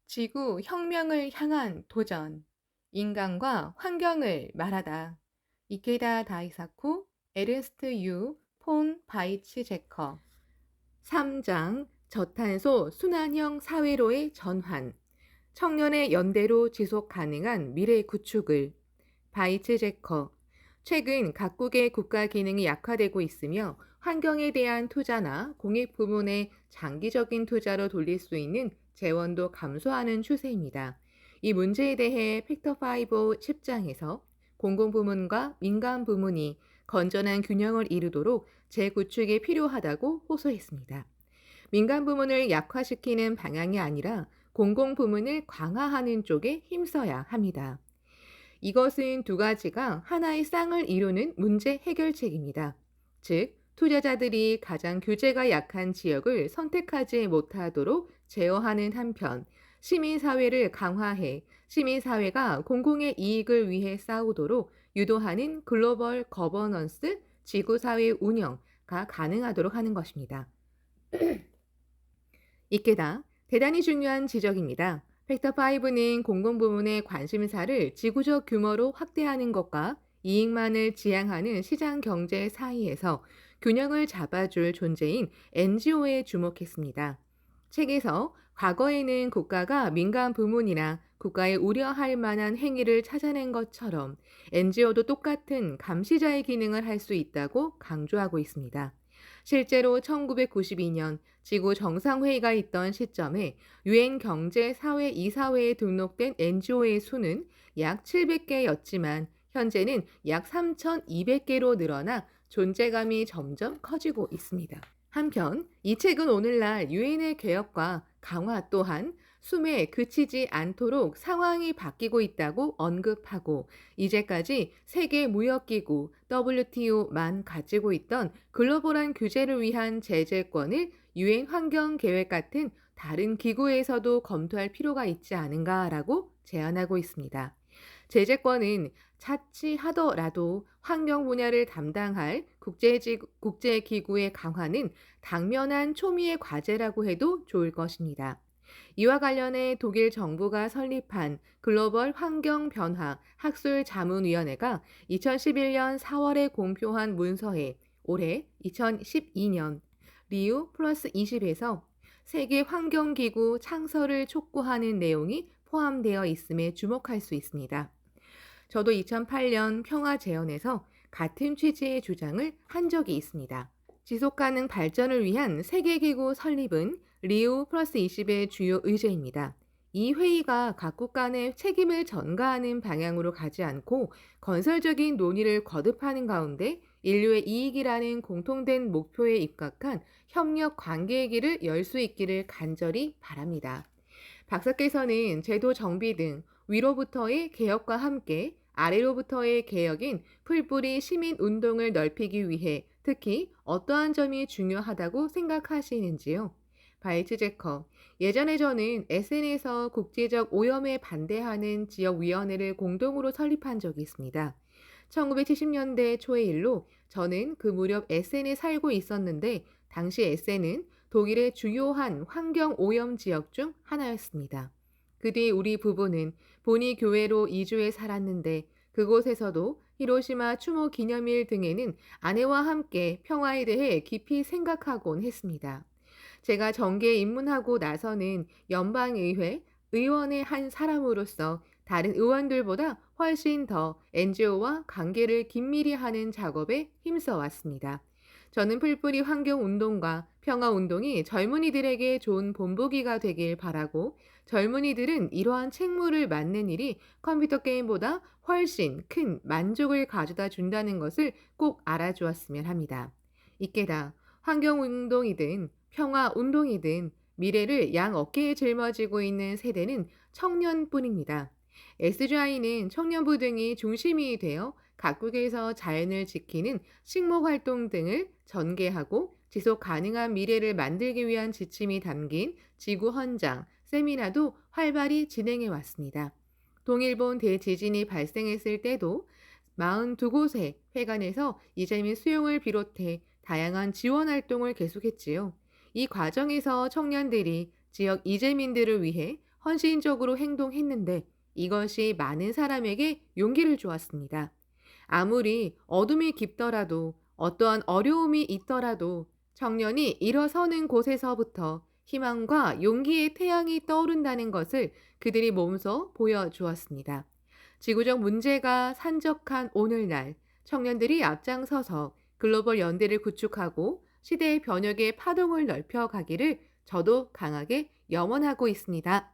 지구 혁명을 향한 도전. 인간과 환경을 말하다. 이케다 다이사쿠, 에르스트 유, 폰 바이츠제커. 3장 저탄소 순환형 사회로의 전환. 청년의 연대로 지속 가능한 미래 구축을. 바이츠제커. 최근 각국의 국가 기능이 약화되고 있으며 환경에 대한 투자나 공익 부문의 장기적인 투자로 돌릴 수 있는 재원도 감소하는 추세입니다. 이 문제에 대해 팩터5 10장에서 공공부문과 민간 부문이 건전한 균형을 이루도록 재구축이 필요하다고 호소했습니다. 민간 부문을 약화시키는 방향이 아니라 공공 부문을 강화하는 쪽에 힘써야 합니다. 이것은 두 가지가 하나의 쌍을 이루는 문제 해결책입니다. 즉, 투자자들이 가장 규제가 약한 지역을 선택하지 못하도록 제어하는 한편, 시민사회를 강화해 시민사회가 공공의 이익을 위해 싸우도록 유도하는 글로벌 거버넌스, 지구사회 운영가 가능하도록 하는 것입니다. 이케다, 대단히 중요한 지적입니다. 팩터5는 공공부문의 관심사를 지구적 규모로 확대하는 것과 이익만을 지향하는 시장 경제 사이에서 균형을 잡아줄 존재인 NGO에 주목했습니다. 책에서 과거에는 국가가 민간 부문이나 국가에 우려할 만한 행위를 찾아낸 것처럼 NGO도 똑같은 감시자의 기능을 할 수 있다고 강조하고 있습니다. 실제로 1992년 지구 정상회의가 있던 시점에 유엔 경제사회 이사회에 등록된 NGO의 수는 약 700개였지만 현재는 약 3,200개로 늘어나 존재감이 점점 커지고 있습니다. 한편 이 책은 오늘날 유엔의 개혁과 강화 또한 숨에 그치지 않도록 상황이 바뀌고 있다고 언급하고 이제까지 세계무역기구 WTO만 가지고 있던 글로벌한 규제를 위한 제재권을 유엔 환경계획 같은 다른 기구에서도 검토할 필요가 있지 않은가라고 제안하고 있습니다. 제재권은 차치하더라도 환경 분야를 담당할 국제기구의 강화는 당면한 초미의 과제라고 해도 좋을 것입니다. 이와 관련해 독일 정부가 설립한 글로벌 환경 변화 학술 자문위원회가 2011년 4월에 공표한 문서에 올해 2012년 리우 플러스 20에서 세계 환경기구 창설을 촉구하는 내용이 포함되어 있음에 주목할 수 있습니다. 저도 2008년 평화제언에서 같은 취지의 주장을 한 적이 있습니다. 지속가능 발전을 위한 세계기구 설립은 리우 플러스 20의 주요 의제입니다. 이 회의가 각국 간의 책임을 전가하는 방향으로 가지 않고 건설적인 논의를 거듭하는 가운데 인류의 이익이라는 공통된 목표에 입각한 협력 관계의 길을 열 수 있기를 간절히 바랍니다. 박사께서는 제도 정비 등 위로부터의 개혁과 함께 아래로부터의 개혁인 풀뿌리 시민 운동을 넓히기 위해 특히 어떠한 점이 중요하다고 생각하시는지요? 바이츠제커, 예전에 저는 SN에서 국제적 오염에 반대하는 지역위원회를 공동으로 설립한 적이 있습니다. 1970년대 초의 일로 저는 그 무렵 SN에 살고 있었는데 당시 SN은 독일의 주요한 환경 오염 지역 중 하나였습니다. 그 뒤 우리 부부는 본이 교회로 이주해 살았는데 그곳에서도 히로시마 추모 기념일 등에는 아내와 함께 평화에 대해 깊이 생각하곤 했습니다. 제가 정계에 입문하고 나서는 연방의회 의원의 한 사람으로서 다른 의원들보다 훨씬 더 NGO와 관계를 긴밀히 하는 작업에 힘써 왔습니다. 저는 풀뿌리 환경운동과 평화운동이 젊은이들에게 좋은 본보기가 되길 바라고 젊은이들은 이러한 책무를 맡는 일이 컴퓨터 게임보다 훨씬 큰 만족을 가져다 준다는 것을 꼭 알아주었으면 합니다. 이게다 환경운동이든 평화운동이든 미래를 양 어깨에 짊어지고 있는 세대는 청년뿐입니다. SGI는 청년부 등이 중심이 되어 각국에서 자연을 지키는 식목활동 등을 전개하고 지속 가능한 미래를 만들기 위한 지침이 담긴 지구 헌장, 세미나도 활발히 진행해 왔습니다. 동일본 대지진이 발생했을 때도 42곳의 회관에서 이재민 수용을 비롯해 다양한 지원 활동을 계속했지요. 이 과정에서 청년들이 지역 이재민들을 위해 헌신적으로 행동했는데 이것이 많은 사람에게 용기를 주었습니다. 아무리 어둠이 깊더라도 어떠한 어려움이 있더라도 청년이 일어서는 곳에서부터 희망과 용기의 태양이 떠오른다는 것을 그들이 몸소 보여주었습니다. 지구적 문제가 산적한 오늘날 청년들이 앞장서서 글로벌 연대를 구축하고 시대의 변혁의 파동을 넓혀가기를 저도 강하게 염원하고 있습니다.